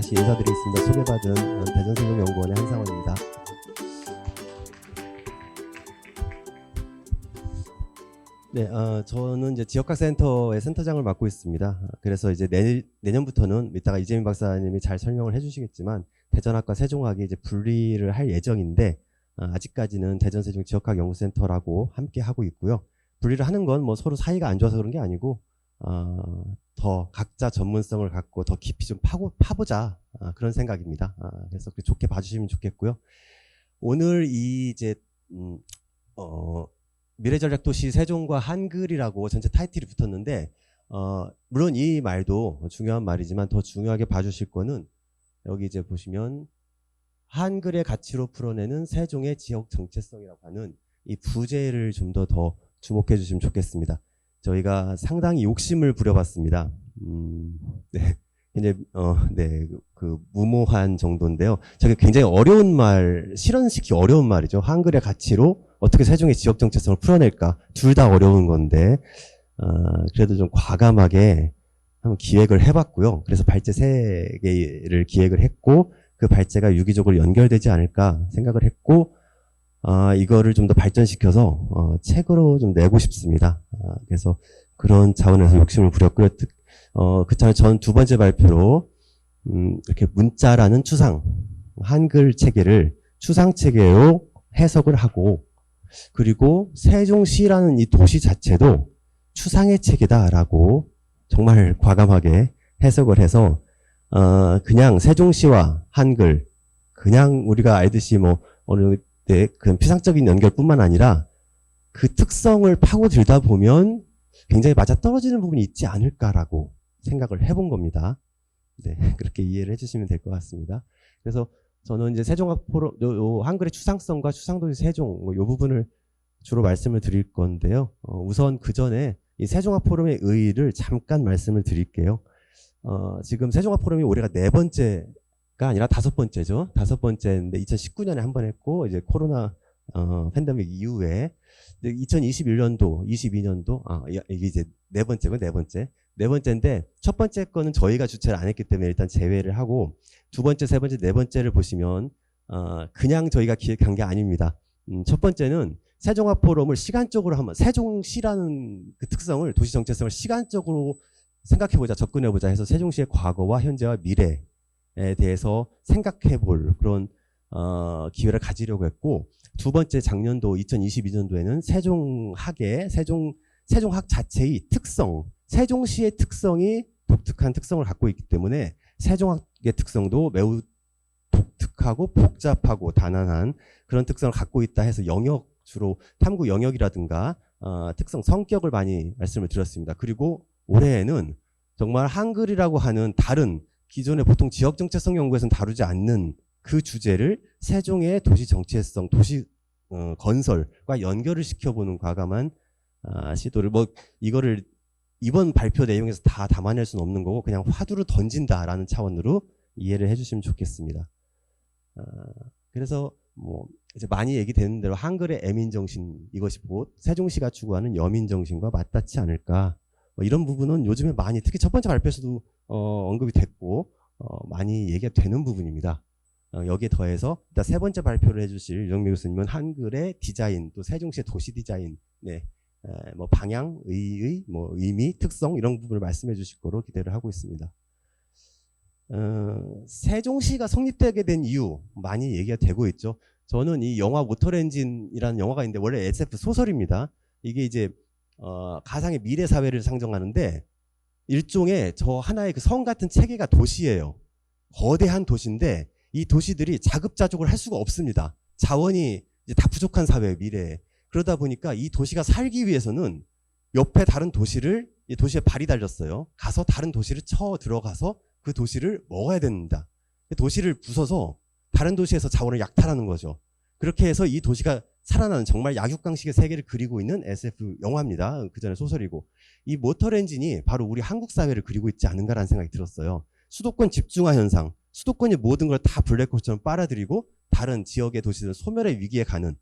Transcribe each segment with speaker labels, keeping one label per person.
Speaker 1: 다시 인사드리겠습니다. 소개받은 대전세종연구원의 한상원입니다. 네, 저는 이제 지역학센터의 센터장을 맡고 있습니다. 그래서 이제 내년부터는 이따가 이재민 박사님이 잘 설명을 해주시겠지만 대전학과 세종학이 이제 분리를 할 예정인데 아직까지는 대전세종 지역학연구센터라고 함께 하고 있고요. 분리를 하는 건 뭐 서로 사이가 안 좋아서 그런 게 아니고 더 각자 전문성을 갖고 더 깊이 좀 파보자 그런 생각입니다. 그래서 좋게 봐주시면 좋겠고요. 오늘 이 이제 미래전략도시 세종과 한글이라고 전체 타이틀이 붙었는데 물론 이 말도 중요한 말이지만 더 중요하게 봐주실 거는 여기 이제 보시면 한글의 가치로 풀어내는 세종의 지역 정체성이라고 하는 이 부제를 좀 더 주목해 주시면 좋겠습니다. 저희가 상당히 욕심을 부려봤습니다. 네, 이제 그 무모한 정도인데요. 저게 굉장히 어려운 말, 실현시키기 어려운 말이죠. 한글의 가치로 어떻게 세종의 지역 정체성을 풀어낼까? 둘 다 어려운 건데 그래도 좀 과감하게 한번 기획을 해봤고요. 그래서 발제 3개를 기획을 했고 그 발제가 유기적으로 연결되지 않을까 생각을 했고 이거를 좀 더 발전시켜서 책으로 좀 내고 싶습니다. 그래서 그런 차원에서 욕심을 부렸고요. 그 차원에 전 두 번째 발표로 이렇게 문자라는 추상, 한글 체계를 추상 체계로 해석을 하고 그리고 세종시라는 이 도시 자체도 추상의 체계다라고 정말 과감하게 해석을 해서 그냥 세종시와 한글 그냥 우리가 알듯이 뭐 어느 때 그런 피상적인 연결뿐만 아니라 그 특성을 파고들다 보면 굉장히 맞아떨어지는 부분이 있지 않을까라고 생각을 해본 겁니다. 네, 그렇게 이해를 해주시면 될 것 같습니다. 그래서 저는 이제 세종학 포럼, 한글의 추상성과 추상도시 세종, 이 부분을 주로 말씀을 드릴 건데요. 우선 그 전에 이 세종학 포럼의 의의를 잠깐 말씀을 드릴게요. 지금 세종학 포럼이 올해가 4번째가 아니라 5번째죠. 5번째인데 2019년에 한 번 했고, 이제 코로나 팬데믹 이후에 2021년도, 22년도, 이게 이제 4번째고, 4번째인데, 첫 번째 거는 저희가 주최를 안 했기 때문에 일단 제외를 하고, 2번째, 3번째, 4번째를 보시면, 그냥 저희가 기획한 게 아닙니다. 첫 번째는 세종학 포럼을 시간적으로 한번, 세종시라는 그 특성을, 도시 정체성을 시간적으로 생각해보자, 접근해보자 해서 세종시의 과거와 현재와 미래에 대해서 생각해볼 그런, 기회를 가지려고 했고, 두 번째 작년도 2022년도에는 세종학 자체의 특성, 세종시의 특성이 독특한 특성을 갖고 있기 때문에 세종학의 특성도 매우 독특하고 복잡하고 단안한 그런 특성을 갖고 있다 해서 영역, 주로 탐구 영역이라든가 특성, 성격을 많이 말씀을 드렸습니다. 그리고 올해에는 정말 한글이라고 하는 다른 기존의 보통 지역 정체성 연구에서는 다루지 않는 그 주제를 세종의 도시 정체성, 도시 건설과 연결을 시켜보는 과감한 시도를 이거를 이번 발표 내용에서 다 담아낼 수는 없는 거고 그냥 화두를 던진다라는 차원으로 이해를 해주시면 좋겠습니다. 그래서 뭐 이제 많이 얘기되는 대로 한글의 애민 정신 이것이 곧 세종시가 추구하는 여민 정신과 맞닿지 않을까. 이런 부분은 요즘에 많이 특히 첫 번째 발표에서도 언급이 됐고 많이 얘기가 되는 부분입니다. 여기에 더해서 일단 세 번째 발표를 해주실 유정미 교수님은 한글의 디자인 또 세종시의 도시 디자인 뭐 방향, 뭐 의미, 특성 이런 부분을 말씀해 주실 거로 기대를 하고 있습니다. 세종시가 성립되게 된 이유 많이 얘기가 되고 있죠. 저는 이 영화 모터렌진이라는 영화가 있는데 원래 SF 소설입니다. 이게 이제 가상의 미래 사회를 상정하는데 일종의 저 하나의 그 성 같은 체계가 도시예요. 거대한 도시인데 이 도시들이 자급자족을 할 수가 없습니다. 자원이 이제 다 부족한 사회의 미래에. 그러다 보니까 이 도시가 살기 위해서는 옆에 다른 도시를, 이 도시에 발이 달렸어요. 가서 다른 도시를 쳐 들어가서 그 도시를 먹어야 됩니다. 도시를 부숴서 다른 도시에서 자원을 약탈하는 거죠. 그렇게 해서 이 도시가 살아나는 정말 약육강식의 세계를 그리고 있는 SF 영화입니다. 그 전에 소설이고. 이 모터렌진이 바로 우리 한국 사회를 그리고 있지 않은가라는 생각이 들었어요. 수도권 집중화 현상, 수도권이 모든 걸 다 블랙홀처럼 빨아들이고 다른 지역의 도시들은 소멸의 위기에 가는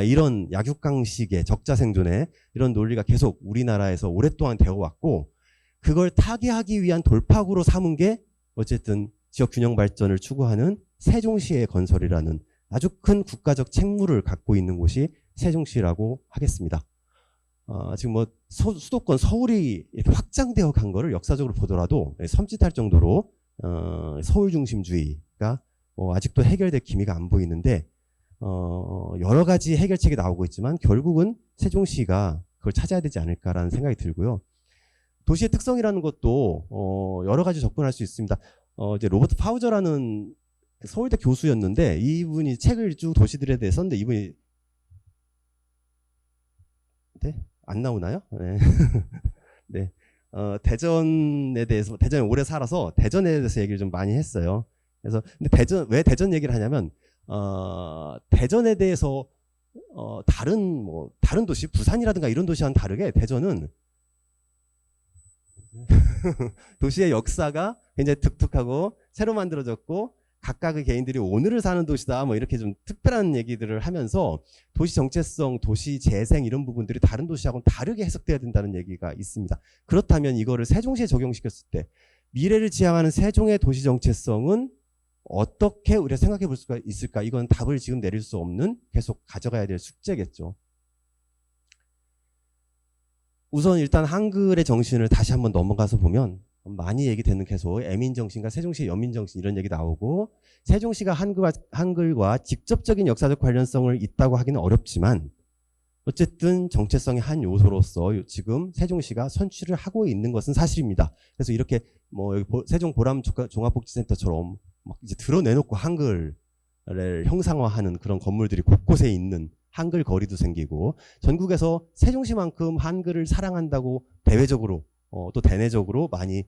Speaker 1: 이런 약육강식의 적자생존의 이런 논리가 계속 우리나라에서 오랫동안 되어왔고 그걸 타개하기 위한 돌파구로 삼은 게 어쨌든 지역 균형 발전을 추구하는 세종시의 건설이라는 아주 큰 국가적 책무를 갖고 있는 곳이 세종시라고 하겠습니다. 지금 뭐 수도권 서울이 이렇게 확장되어 간 거를 역사적으로 보더라도 섬찟할 정도로 서울 중심주의가 아직도 해결될 기미가 안 보이는데 여러 가지 해결책이 나오고 있지만 결국은 세종시가 그걸 찾아야 되지 않을까라는 생각이 들고요. 도시의 특성이라는 것도 여러 가지 접근할 수 있습니다. 이제 로버트 파우저라는 서울대 교수였는데 이분이 책을 쭉 도시들에 대해 썼는데 이분이 네? 안 나오나요? 네. 네. 대전에 대해서 대전에 오래 살아서 대전에 대해서 얘기를 좀 많이 했어요. 그래서 근데 왜 대전 얘기를 하냐면 대전에 대해서 다른 도시 부산이라든가 이런 도시와는 다르게 대전은 도시의 역사가 굉장히 독특하고 새로 만들어졌고 각각의 개인들이 오늘을 사는 도시다 뭐 이렇게 좀 특별한 얘기들을 하면서 도시 정체성, 도시 재생 이런 부분들이 다른 도시하고는 다르게 해석돼야 된다는 얘기가 있습니다. 그렇다면 이거를 세종시에 적용시켰을 때 미래를 지향하는 세종의 도시 정체성은 어떻게 우리가 생각해 볼 수가 있을까? 이건 답을 지금 내릴 수 없는 계속 가져가야 될 숙제겠죠. 우선 일단 한글의 정신을 다시 한번 넘어가서 보면 많이 얘기되는 계속 애민정신과 세종시의 연민정신 이런 얘기 나오고 세종시가 한글과 직접적인 역사적 관련성을 있다고 하기는 어렵지만 어쨌든 정체성의 한 요소로서 지금 세종시가 선취를 하고 있는 것은 사실입니다. 그래서 이렇게 뭐 여기 세종 보람 종합복지센터처럼 막 이제 드러내놓고 한글을 형상화하는 그런 건물들이 곳곳에 있는 한글 거리도 생기고 전국에서 세종시만큼 한글을 사랑한다고 대외적으로 또 대내적으로 많이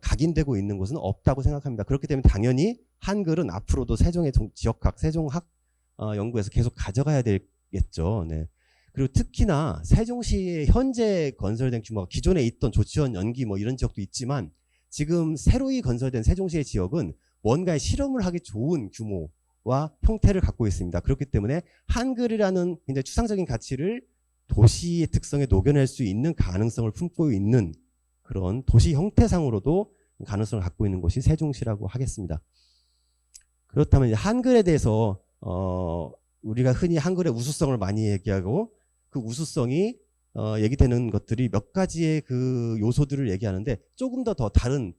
Speaker 1: 각인되고 있는 곳은 없다고 생각합니다. 그렇기 때문에 당연히 한글은 앞으로도 세종의 지역학, 세종학 연구에서 계속 가져가야 되겠죠. 네. 그리고 특히나 세종시의 현재 건설된 규모가 기존에 있던 조치원, 연기 뭐 이런 지역도 있지만 지금 새로이 건설된 세종시의 지역은 뭔가의 실험을 하기 좋은 규모와 형태를 갖고 있습니다. 그렇기 때문에 한글이라는 굉장히 추상적인 가치를 도시의 특성에 녹여낼 수 있는 가능성을 품고 있는 그런 도시 형태상으로도 가능성을 갖고 있는 곳이 세종시라고 하겠습니다. 그렇다면 이제 한글에 대해서 우리가 흔히 한글의 우수성을 많이 얘기하고 그 우수성이 얘기되는 것들이 몇 가지의 그 요소들을 얘기하는데 조금 더 다른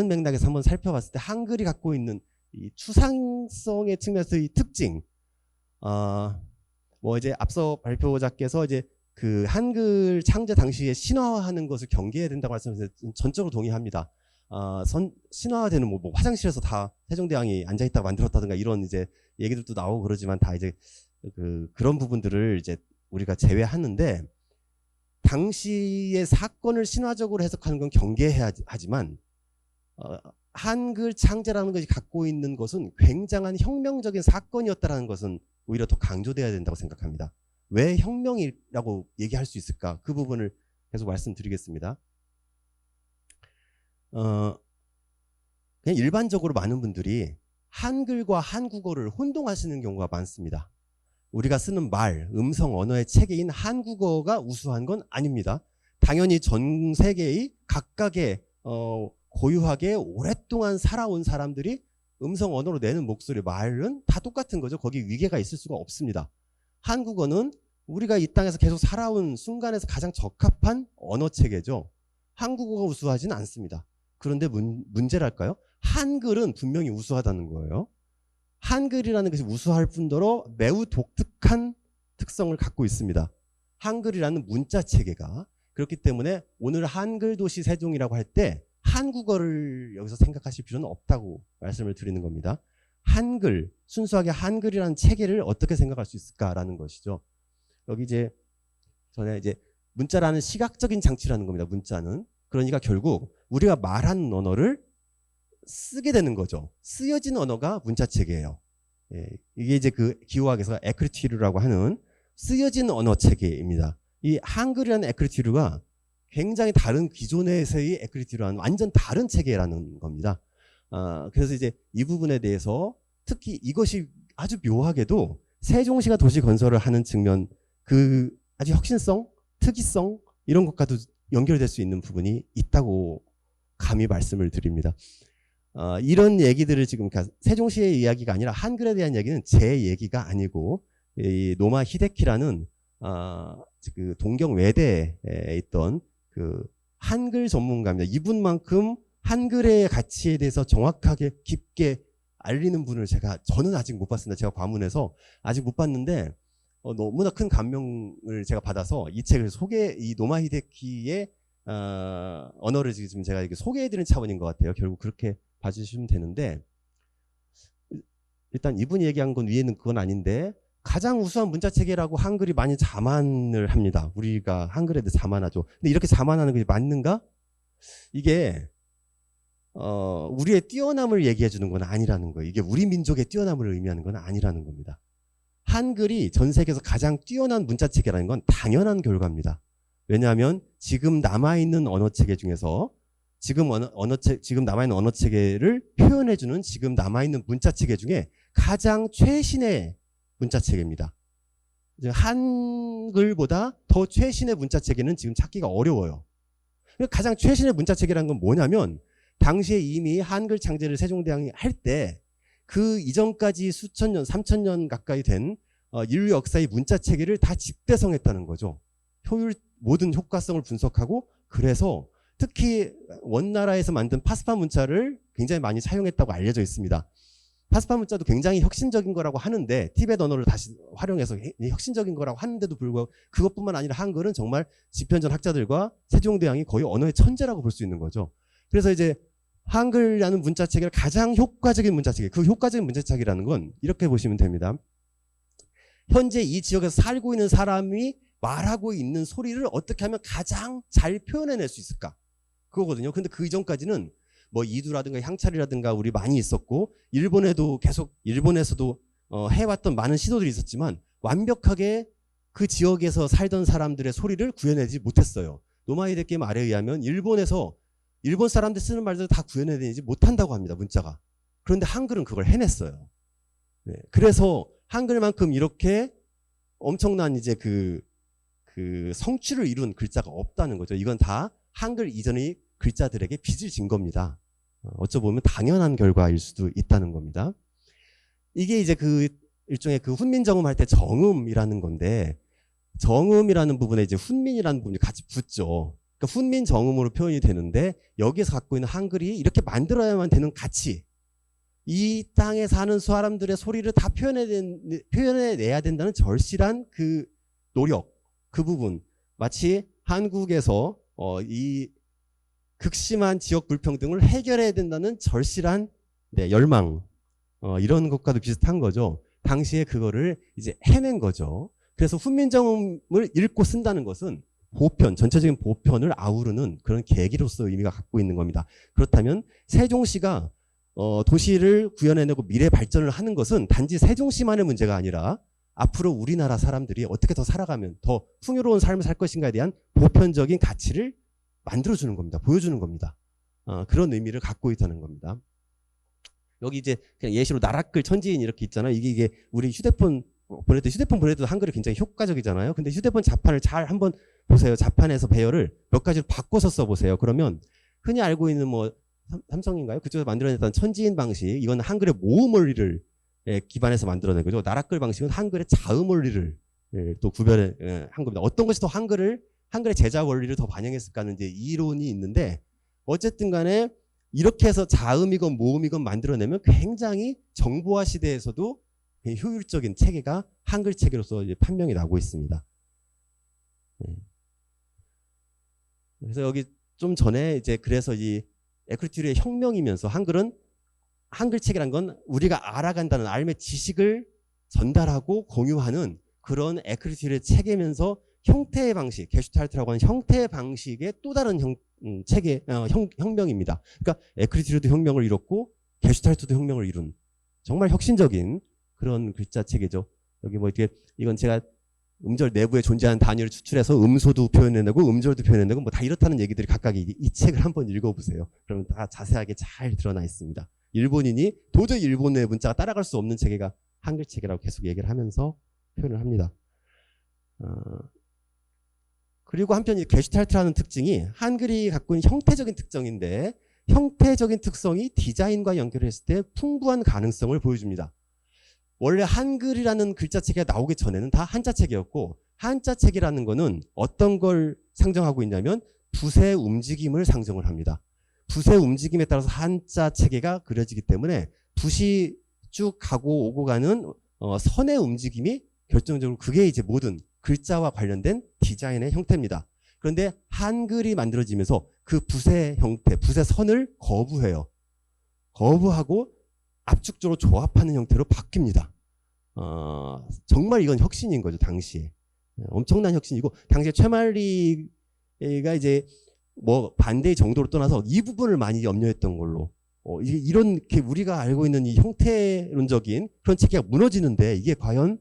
Speaker 1: 맥락에서 한번 살펴봤을 때 한글이 갖고 있는 이 추상성의 측면에서 이 특징, 뭐 이제 앞서 발표자께서 이제 그 한글 창제 당시에 신화화하는 것을 경계해야 된다고 말씀하셔서 전적으로 동의합니다. 신화화되는 뭐 화장실에서 다 세종대왕이 앉아있다가 만들었다든가 이런 이제 얘기들도 나오고 그러지만 다 이제 그런 부분들을 이제 우리가 제외하는데 당시의 사건을 신화적으로 해석하는 건 경계해야 하지만 한글 창제라는 것이 갖고 있는 것은 굉장한 혁명적인 사건이었다는 것은 오히려 더 강조돼야 된다고 생각합니다. 왜 혁명이라고 얘기할 수 있을까? 그 부분을 계속 말씀드리겠습니다. 그냥 일반적으로 많은 분들이 한글과 한국어를 혼동하시는 경우가 많습니다. 우리가 쓰는 말, 음성 언어의 체계인 한국어가 우수한 건 아닙니다. 당연히 전 세계의 각각의 고유하게 오랫동안 살아온 사람들이 음성 언어로 내는 목소리, 말은 다 똑같은 거죠. 거기 위계가 있을 수가 없습니다. 한국어는 우리가 이 땅에서 계속 살아온 순간에서 가장 적합한 언어 체계죠. 한국어가 우수하지는 않습니다. 그런데 문제랄까요? 한글은 분명히 우수하다는 거예요. 한글이라는 것이 우수할 뿐더러 매우 독특한 특성을 갖고 있습니다. 한글이라는 문자 체계가. 그렇기 때문에 오늘 한글 도시 세종이라고 할 때 한국어를 여기서 생각하실 필요는 없다고 말씀을 드리는 겁니다. 한글, 순수하게 한글이라는 체계를 어떻게 생각할 수 있을까라는 것이죠. 여기 이제 전에 이제 문자라는 시각적인 장치라는 겁니다. 문자는. 그러니까 결국 우리가 말하는 언어를 쓰게 되는 거죠. 쓰여진 언어가 문자 체계예요. 예, 이게 이제 그 기호학에서 에크리티르라고 하는 쓰여진 언어 체계입니다. 이 한글이라는 에크리티르가 굉장히 다른 기존에서의 에크리티르와는 완전 다른 체계라는 겁니다. 그래서 이제 이 부분에 대해서 특히 이것이 아주 묘하게도 세종시가 도시 건설을 하는 측면, 그 아주 혁신성, 특이성 이런 것과도 연결될 수 있는 부분이 있다고 감히 말씀을 드립니다. 이런 얘기들을 지금 그러니까 세종시의 이야기가 아니라 한글에 대한 얘기는 제 얘기가 아니고 이 노마 히데키라는 그 동경 외대에 있던 그 한글 전문가입니다. 이분만큼 한글의 가치에 대해서 정확하게 깊게 알리는 분을 저는 아직 못 봤습니다. 제가 과문해서 아직 못 봤는데 너무나 큰 감명을 제가 받아서 이 책을 이 노마 히데키의 언어를 지금 제가 이렇게 소개해드리는 차원인 것 같아요. 결국 그렇게 봐주시면 되는데, 일단 이분이 얘기한 건 위에는 그건 아닌데, 가장 우수한 문자체계라고 한글이 많이 자만을 합니다. 우리가 한글에 대해 자만하죠. 근데 이렇게 자만하는 게 맞는가? 이게 우리의 뛰어남을 얘기해 주는 건 아니라는 거예요. 이게 우리 민족의 뛰어남을 의미하는 건 아니라는 겁니다. 한글이 전 세계에서 가장 뛰어난 문자체계라는 건 당연한 결과입니다. 왜냐하면 지금 남아있는 언어체계 중에서 지금 남아있는 언어체계를 표현해주는 지금 남아있는 문자체계 중에 가장 최신의 문자체계입니다. 한글보다 더 최신의 문자체계는 지금 찾기가 어려워요. 가장 최신의 문자체계라는 건 뭐냐면 당시에 이미 한글 창제를 세종대왕이 할 때 그 이전까지 수천 년, 3,000년 가까이 된 인류 역사의 문자체계를 다 집대성했다는 거죠. 모든 효과성을 분석하고, 그래서 특히 원나라에서 만든 파스파 문자를 굉장히 많이 사용했다고 알려져 있습니다. 파스파 문자도 굉장히 혁신적인 거라고 하는데, 티베트 언어를 다시 활용해서 혁신적인 거라고 하는데도 불구하고 그것뿐만 아니라 한글은 정말 집현전 학자들과 세종대왕이 거의 언어의 천재라고 볼 수 있는 거죠. 그래서 이제 한글이라는 문자체계를 가장 효과적인 문자체계, 그 효과적인 문자체계라는 건 이렇게 보시면 됩니다. 현재 이 지역에서 살고 있는 사람이 말하고 있는 소리를 어떻게 하면 가장 잘 표현해낼 수 있을까? 그거거든요. 근데 그 이전까지는 뭐 이두라든가 향찰이라든가 우리 많이 있었고, 일본에서도 해왔던 많은 시도들이 있었지만 완벽하게 그 지역에서 살던 사람들의 소리를 구현하지 못했어요. 노마 히데키의 말에 의하면 일본 사람들 쓰는 말들 다 구현해내지 못한다고 합니다. 문자가. 그런데 한글은 그걸 해냈어요. 네. 그래서 한글만큼 이렇게 엄청난 이제 그 성취를 이룬 글자가 없다는 거죠. 이건 다 한글 이전의 글자들에게 빚을 진 겁니다. 어쩌보면 당연한 결과일 수도 있다는 겁니다. 이게 이제 그 일종의 그 훈민정음 할 때 정음이라는 건데, 정음이라는 부분에 이제 훈민이라는 부분이 같이 붙죠. 그러니까 훈민 정음으로 표현이 되는데, 여기서 갖고 있는 한글이 이렇게 만들어야만 되는 가치, 이 땅에 사는 사람들의 소리를 다 표현해내야 된다는 절실한 그 노력, 그 부분, 마치 한국에서 이 극심한 지역 불평등을 해결해야 된다는 절실한 열망, 이런 것과도 비슷한 거죠. 당시에 그거를 이제 해낸 거죠. 그래서 훈민정음을 읽고 쓴다는 것은 전체적인 보편을 아우르는 그런 계기로서 의미가 갖고 있는 겁니다. 그렇다면 세종시가 도시를 구현해내고 미래 발전을 하는 것은 단지 세종시만의 문제가 아니라 앞으로 우리나라 사람들이 어떻게 더 살아가면 더 풍요로운 삶을 살 것인가에 대한 보편적인 가치를 만들어주는 겁니다. 보여주는 겁니다. 그런 의미를 갖고 있다는 겁니다. 여기 이제 그냥 예시로 나라글 천지인 이렇게 있잖아요. 이게 우리 휴대폰 보낼 때도 한글이 굉장히 효과적이잖아요. 근데 휴대폰 자판을 잘 한번 보세요. 자판에서 배열을 몇 가지로 바꿔서 써보세요. 그러면 흔히 알고 있는 뭐 삼성인가요? 그쪽에서 만들어냈던 천지인 방식, 이건 한글의 모음 원리를 기반해서 만들어낸 거죠. 나라글 방식은 한글의 자음 원리를 또 구별한 겁니다. 어떤 것이 더 한글의 제자 원리를 더 반영했을까 하는 이제 이론이 있는데, 어쨌든 간에 이렇게 해서 자음이건 모음이건 만들어내면 굉장히 정보화 시대에서도 효율적인 체계가 한글 체계로서 이제 판명이 나고 있습니다. 그래서 여기 좀 전에 이제 그래서 이 에크리튜르의 혁명이면서 한글 체계란 건 우리가 알아간다는 알의 지식을 전달하고 공유하는 그런 에크리튜르의 체계면서 형태의 방식, 게슈탈트라고 하는 형태의 방식의 또 다른 혁명입니다. 그러니까 에크리튜르도 혁명을 이뤘고 게슈탈트도 혁명을 이룬 정말 혁신적인 그런 글자 체계죠. 여기 뭐 이렇게 이건 제가 음절 내부에 존재하는 단위를 추출해서 음소도 표현해내고 음절도 표현해내고 뭐 다 이렇다는 얘기들이 각각 이 책을 한번 읽어보세요. 그러면 다 자세하게 잘 드러나 있습니다. 일본인이 도저히 일본의 문자가 따라갈 수 없는 체계가 한글 체계라고 계속 얘기를 하면서 표현을 합니다. 그리고 한편 이 게슈탈트라는 특징이 한글이 갖고 있는 형태적인 특징인데, 형태적인 특성이 디자인과 연결했을 때 풍부한 가능성을 보여줍니다. 원래 한글이라는 글자체계가 나오기 전에는 다 한자체계였고, 한자체계라는 거는 어떤 걸 상정하고 있냐면 붓의 움직임을 상정을 합니다. 붓의 움직임에 따라서 한자체계가 그려지기 때문에 붓이 쭉 가고 오고 가는 선의 움직임이 결정적으로 그게 이제 모든 글자와 관련된 디자인의 형태입니다. 그런데 한글이 만들어지면서 그 붓의 형태, 붓의 선을 거부해요. 거부하고 압축적으로 조합하는 형태로 바뀝니다. 정말 이건 혁신인 거죠, 당시에. 엄청난 혁신이고, 당시에 최만리가 이제 뭐 반대의 정도로 떠나서 이 부분을 많이 염려했던 걸로, 이렇게 우리가 알고 있는 이 형태론적인 그런 체계가 무너지는데 이게 과연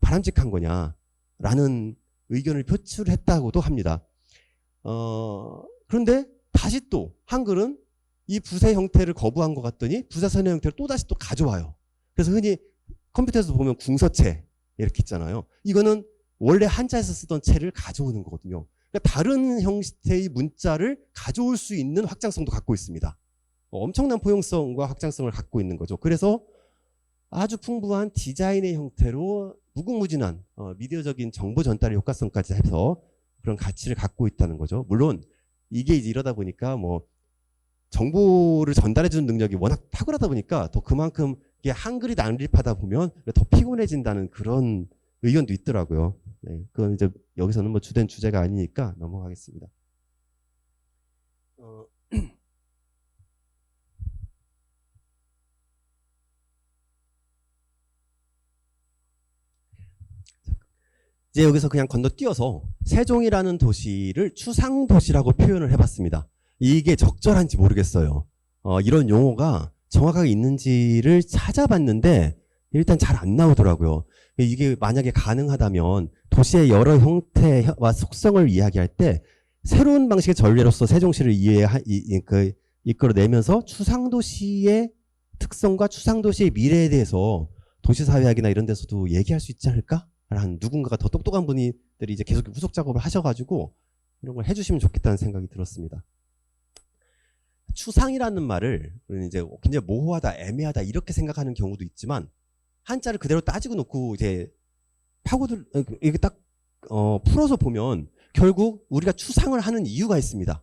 Speaker 1: 바람직한 거냐라는 의견을 표출했다고도 합니다. 그런데 다시 또 한글은 이 붓의 형태를 거부한 것 같더니 붓의 선의 형태를 또 다시 또 가져와요. 그래서 흔히 컴퓨터에서 보면 궁서체 이렇게 있잖아요. 이거는 원래 한자에서 쓰던 체를 가져오는 거거든요. 그러니까 다른 형태의 문자를 가져올 수 있는 확장성도 갖고 있습니다. 엄청난 포용성과 확장성을 갖고 있는 거죠. 그래서 아주 풍부한 디자인의 형태로 무궁무진한 미디어적인 정보 전달의 효과성까지 해서 그런 가치를 갖고 있다는 거죠. 물론 이게 이제 이러다 보니까 뭐 정보를 전달해주는 능력이 워낙 탁월하다 보니까 더 그만큼 이게 한글이 난립하다 보면 더 피곤해진다는 그런 의견도 있더라고요. 네, 그건 이제 여기서는 뭐 주된 주제가 아니니까 넘어가겠습니다. 이제 여기서 그냥 건너뛰어서 세종이라는 도시를 추상도시라고 표현을 해봤습니다. 이게 적절한지 모르겠어요. 이런 용어가 정확하게 있는지를 찾아봤는데 일단 잘 안 나오더라고요. 이게 만약에 가능하다면 도시의 여러 형태와 속성을 이야기할 때 새로운 방식의 전례로서 세종시를 이끌어내면서 추상도시의 특성과 추상도시의 미래에 대해서 도시사회학이나 이런 데서도 얘기할 수 있지 않을까? 라는 누군가가 더 똑똑한 분들이 이제 계속 후속 작업을 하셔가지고 이런 걸 해주시면 좋겠다는 생각이 들었습니다. 추상이라는 말을 이제 굉장히 모호하다, 애매하다 이렇게 생각하는 경우도 있지만 한자를 그대로 따지고 놓고 이제 파고들 이게 딱 풀어서 보면 결국 우리가 추상을 하는 이유가 있습니다.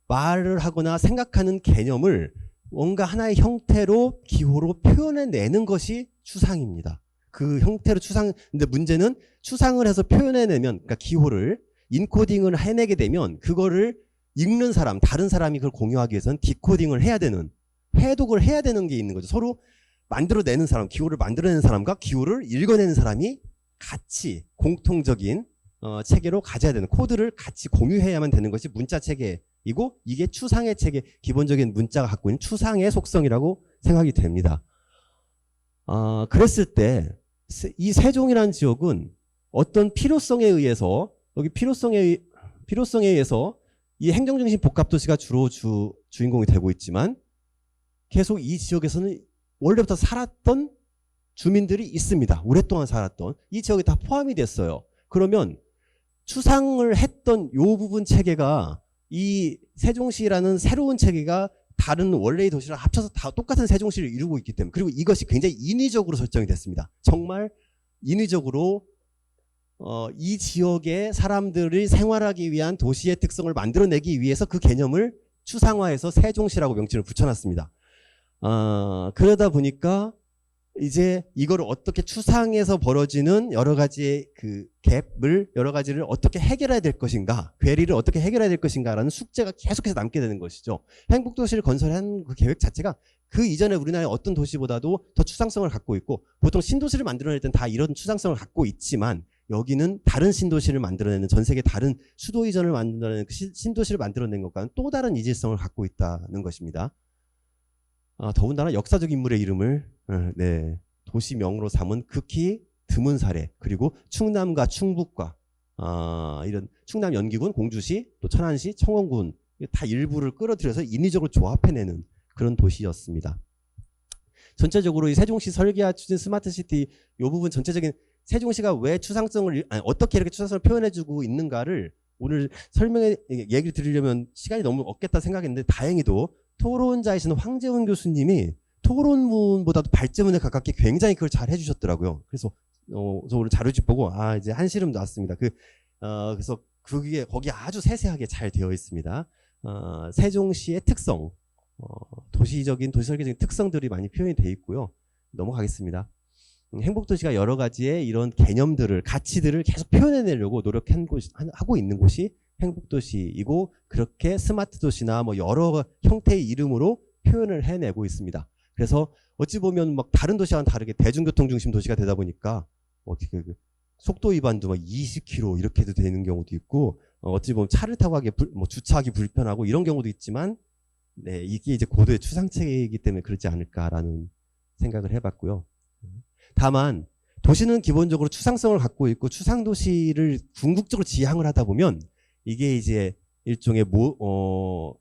Speaker 1: 말을 하거나 생각하는 개념을 뭔가 하나의 형태로 기호로 표현해내는 것이 추상입니다. 그 형태로 근데 문제는 추상을 해서 표현해내면, 그러니까 기호를 인코딩을 해내게 되면 그거를 읽는 사람, 다른 사람이 그걸 공유하기 위해서는 디코딩을 해야 되는, 해독을 해야 되는 게 있는 거죠. 서로 만들어내는 사람, 기호를 만들어내는 사람과 기호를 읽어내는 사람이 같이 공통적인 체계로 가져야 되는, 코드를 같이 공유해야만 되는 것이 문자 체계이고, 이게 추상의 체계, 기본적인 문자가 갖고 있는 추상의 속성이라고 생각이 됩니다. 그랬을 때 이 세종이라는 지역은 어떤 필요성에 의해서, 여기 필요성에 의해서 이 행정중심 복합도시가 주로 주인공이 되고 있지만 계속 이 지역에서는 원래부터 살았던 주민들이 있습니다. 오랫동안 살았던 이 지역에 다 포함이 됐어요. 그러면 추상을 했던 이 부분 체계가 이 세종시라는 새로운 체계가 다른 원래의 도시를 합쳐서 다 똑같은 세종시를 이루고 있기 때문에, 그리고 이것이 굉장히 인위적으로 설정이 됐습니다. 정말 인위적으로 이 지역의 사람들이 생활하기 위한 도시의 특성을 만들어내기 위해서 그 개념을 추상화해서 세종시라고 명칭을 붙여놨습니다. 그러다 보니까 이제 이거를 어떻게 추상에서 벌어지는 여러 가지의 그 갭을, 여러 가지를 어떻게 해결해야 될 것인가, 괴리를 어떻게 해결해야 될 것인가라는 숙제가 계속해서 남게 되는 것이죠. 행복도시를 건설한 그 계획 자체가 그 이전에 우리나라의 어떤 도시보다도 더 추상성을 갖고 있고, 보통 신도시를 만들어낼 땐 다 이런 추상성을 갖고 있지만 여기는 다른 신도시를 만들어내는, 전 세계 다른 수도 이전을 만들어내는 신도시를 만들어낸 것과는 또 다른 이질성을 갖고 있다는 것입니다. 더군다나 역사적 인물의 이름을 도시명으로 삼은 극히 드문 사례, 그리고 충남과 충북과 이런 충남 연기군, 공주시, 또 천안시, 청원군 다 일부를 끌어들여서 인위적으로 조합해내는 그런 도시였습니다. 전체적으로 이 세종시 설계와 추진 스마트시티 이 부분 전체적인 세종시가 왜 추상성을, 어떻게 이렇게 추상성을 표현해주고 있는가를 오늘 설명에 얘기를 드리려면 시간이 너무 없겠다 생각했는데 다행히도 토론자이신 황재훈 교수님이 토론문보다도 발제문에 가깝게 굉장히 그걸 잘 해주셨더라고요. 그래서 저 오늘 자료집 보고 이제 한시름 났습니다. 그래서 그게 거기 아주 세세하게 잘 되어 있습니다. 세종시의 특성, 도시설계적인 특성들이 많이 표현이 되어 있고요. 넘어가겠습니다. 행복도시가 여러 가지의 이런 개념들을, 가치들을 계속 표현해내려고 노력하고 있는 곳이 행복도시이고, 그렇게 스마트 도시나 뭐 여러 형태의 이름으로 표현을 해내고 있습니다. 그래서 어찌 보면 막 다른 도시와는 다르게 대중교통 중심 도시가 되다 보니까 속도 위반도 막 20km 이렇게도 되는 경우도 있고, 어찌 보면 차를 타고 하기 주차하기 불편하고 이런 경우도 있지만, 네, 이게 이제 고도의 추상체계이기 때문에 그렇지 않을까라는 생각을 해봤고요. 다만 도시는 기본적으로 추상성을 갖고 있고, 추상도시를 궁극적으로 지향을 하다 보면 이게 이제 일종의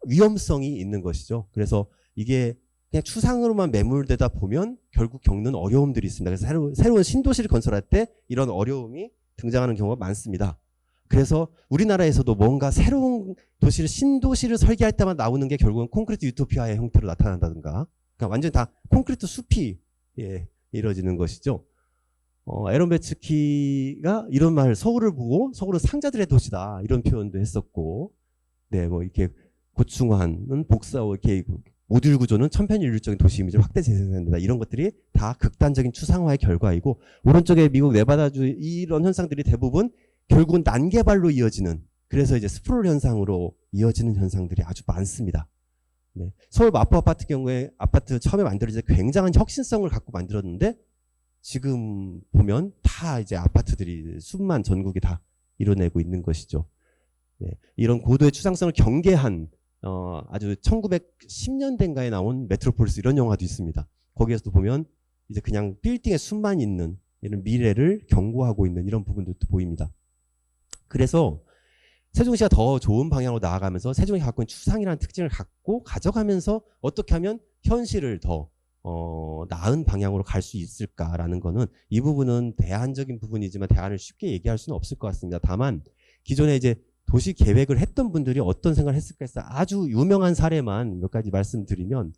Speaker 1: 위험성이 있는 것이죠. 그래서 이게 그냥 추상으로만 매몰되다 보면 결국 겪는 어려움들이 있습니다. 그래서 새로운 신도시를 건설할 때 이런 어려움이 등장하는 경우가 많습니다. 그래서 우리나라에서도 뭔가 새로운 도시를, 신도시를 설계할 때만 나오는 게 결국은 콘크리트 유토피아의 형태로 나타난다든가, 그러니까 완전히 다 콘크리트 숲이 이루어지는 것이죠. 에런 베츠키가 이런 말, 서울을 보고 서울은 상자들의 도시다 이런 표현도 했었고, 네, 뭐 이렇게 고충환은 이렇게 모듈 구조는 천편일률적인 도시 이미지를 확대 재생산된다. 이런 것들이 다 극단적인 추상화의 결과이고, 오른쪽에 미국 네바다주 이런 현상들이 대부분 결국은 난개발로 이어지는, 그래서 이제 스프롤 현상으로 이어지는 현상들이 아주 많습니다. 네. 서울 마포 아파트 경우에 아파트 처음에 만들어질 때 굉장한 혁신성을 갖고 만들었는데, 지금 보면 다 이제 아파트들이 수만 전국이 다 이뤄내고 있는 것이죠. 네. 이런 고도의 추상성을 경계한 아주 1910년대인가에 나온 메트로폴리스 이런 영화도 있습니다. 거기에서도 보면 이제 그냥 빌딩에 숲만 있는 이런 미래를 경고하고 있는 이런 부분들도 보입니다. 그래서 세종시가 더 좋은 방향으로 나아가면서 세종시가 갖고 있는 추상이라는 특징을 갖고 가져가면서 어떻게 하면 현실을 더 나은 방향으로 갈 수 있을까라는 거는, 이 부분은 대안적인 부분이지만 대안을 쉽게 얘기할 수는 없을 것 같습니다. 다만 기존에 이제 도시 계획을 했던 분들이 어떤 생각을 했을까 해서 아주 유명한 사례만 몇 가지 말씀드리면,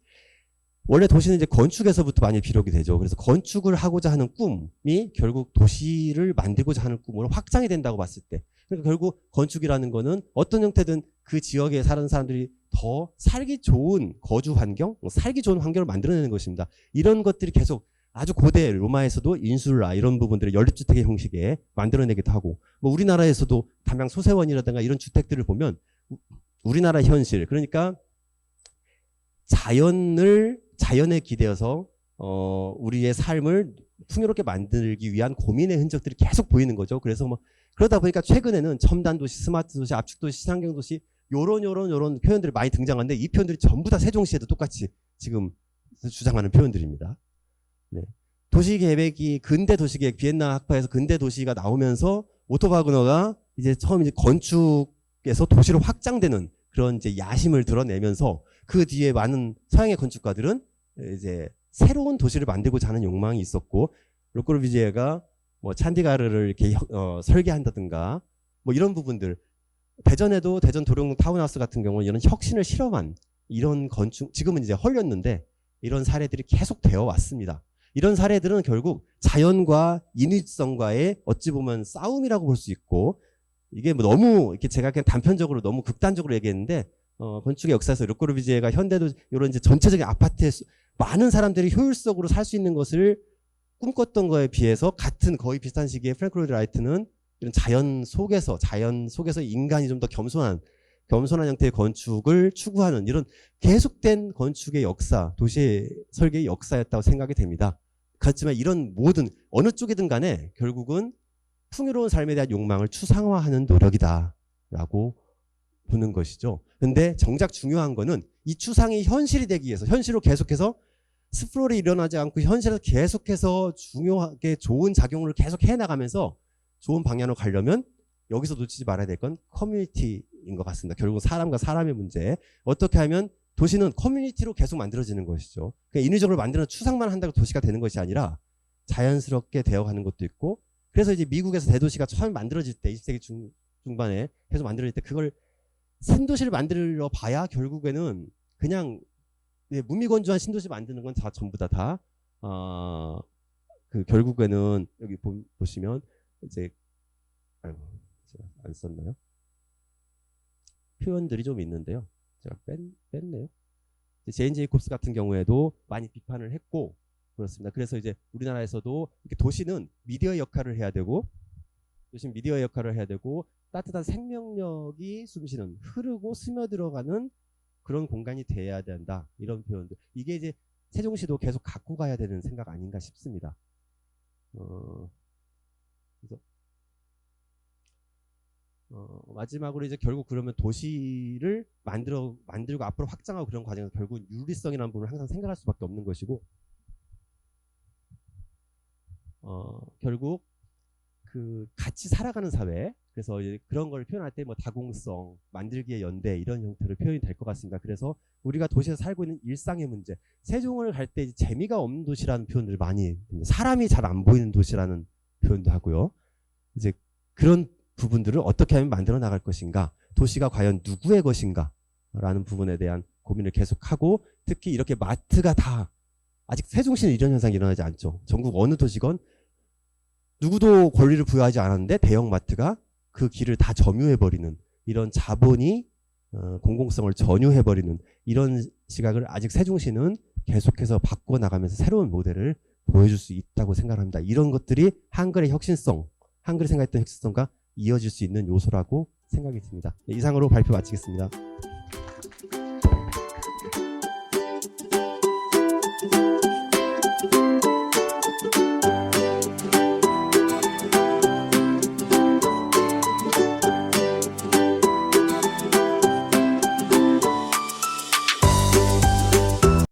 Speaker 1: 원래 도시는 이제 건축에서부터 많이 비롯이 되죠. 그래서 건축을 하고자 하는 꿈이 결국 도시를 만들고자 하는 꿈으로 확장이 된다고 봤을 때, 그러니까 결국 건축이라는 거는 어떤 형태든 그 지역에 사는 사람들이 더 살기 좋은 거주 환경, 살기 좋은 환경을 만들어내는 것입니다. 이런 것들이 계속 아주 고대 로마에서도 인슐라 이런 부분들을 연립주택의 형식에 만들어내기도 하고, 뭐 우리나라에서도 담양 소세원이라든가 이런 주택들을 보면 우리나라 현실, 그러니까 자연에 기대어서 우리의 삶을 풍요롭게 만들기 위한 고민의 흔적들이 계속 보이는 거죠. 그래서 뭐 그러다 보니까 최근에는 첨단 도시, 스마트 도시, 압축 도시, 친환경 도시 요런 표현들이 많이 등장하는데, 이 표현들이 전부 다 세종시에도 똑같이 지금 주장하는 표현들입니다. 네. 도시계획이 근대 도시계획, 비엔나 학파에서 근대 도시가 나오면서 오토 바그너가 이제 처음 이제 건축에서 도시로 확장되는 그런 이제 야심을 드러내면서, 그 뒤에 많은 서양의 건축가들은 이제 새로운 도시를 만들고자 하는 욕망이 있었고, 르꼬르비제가 뭐 찬디가르를 이렇게 설계한다든가 뭐 이런 부분들, 대전에도 대전 도룡동 타운하우스 같은 경우는 이런 혁신을 실험한 이런 건축, 지금은 이제 헐렸는데 이런 사례들이 계속 되어 왔습니다. 이런 사례들은 결국 자연과 인위성과의 어찌 보면 싸움이라고 볼 수 있고, 이게 뭐 너무 이렇게 제가 그냥 단편적으로 너무 극단적으로 얘기했는데, 건축의 역사에서 르꼬르비제가 현대도 이런 이제 전체적인 아파트에 많은 사람들이 효율적으로 살 수 있는 것을 꿈꿨던 거에 비해서 같은 거의 비슷한 시기에 프랭크 로이드 라이트는 이런 자연 속에서 인간이 좀 더 겸손한 형태의 건축을 추구하는 이런 계속된 건축의 역사, 도시 설계의 역사였다고 생각이 됩니다. 그렇지만 이런 모든 어느 쪽이든 간에 결국은 풍요로운 삶에 대한 욕망을 추상화하는 노력이다라고 보는 것이죠. 근데 정작 중요한 거는 이 추상이 현실이 되기 위해서, 현실로 계속해서 스프롤이 일어나지 않고 현실에서 계속해서 중요하게 좋은 작용을 계속 해나가면서 좋은 방향으로 가려면 여기서 놓치지 말아야 될 건 커뮤니티인 것 같습니다. 결국은 사람과 사람의 문제. 어떻게 하면 도시는 커뮤니티로 계속 만들어지는 것이죠. 그러니까 인위적으로 만드는 추상만 한다고 도시가 되는 것이 아니라 자연스럽게 되어가는 것도 있고, 그래서 이제 미국에서 대도시가 처음 만들어질 때 20세기 중반에 계속 만들어질 때 그걸 신도시를 만들어 봐야 결국에는 그냥 무미건조한 신도시 만드는 건 다 전부 다 그 결국에는 여기 보시면 이제 아이고 제가 안 썼나요? 표현들이 좀 있는데요. 제가 뺐네요. 제인 제이콥스 같은 경우에도 많이 비판을 했고 그렇습니다. 그래서 이제 우리나라에서도 이렇게 도시는 미디어의 역할을 해야 되고 따뜻한 생명력이 숨쉬는 흐르고 스며들어가는 그런 공간이 돼야 된다. 이런 표현들. 이게 이제 세종시도 계속 갖고 가야 되는 생각 아닌가 싶습니다. 그래서 마지막으로 이제 결국 그러면 도시를 만들고 앞으로 확장하고 그런 과정에서 결국 윤리성이라는 부분을 항상 생각할 수밖에 없는 것이고 결국 그 같이 살아가는 사회 그래서 이제 그런 걸 표현할 때 뭐 다공성, 만들기의 연대 이런 형태로 표현이 될 것 같습니다. 그래서 우리가 도시에서 살고 있는 일상의 문제 세종을 갈 때 재미가 없는 도시라는 표현들을 많이 사람이 잘 안 보이는 도시라는 표현도 하고요. 이제 그런 부분들을 어떻게 하면 만들어 나갈 것인가 도시가 과연 누구의 것인가 라는 부분에 대한 고민을 계속하고 특히 이렇게 마트가 다 아직 세종시는 이런 현상이 일어나지 않죠. 전국 어느 도시건 누구도 권리를 부여하지 않았는데 대형 마트가 그 길을 다 점유해버리는 이런 자본이 공공성을 전유해버리는 이런 시각을 아직 세종시는 계속해서 바꿔나가면서 새로운 모델을 보여줄 수 있다고 생각합니다. 이런 것들이 한글의 혁신성, 한글이 생각했던 혁신성과 이어질 수 있는 요소라고 생각이 듭니다. 이상으로 발표 마치겠습니다.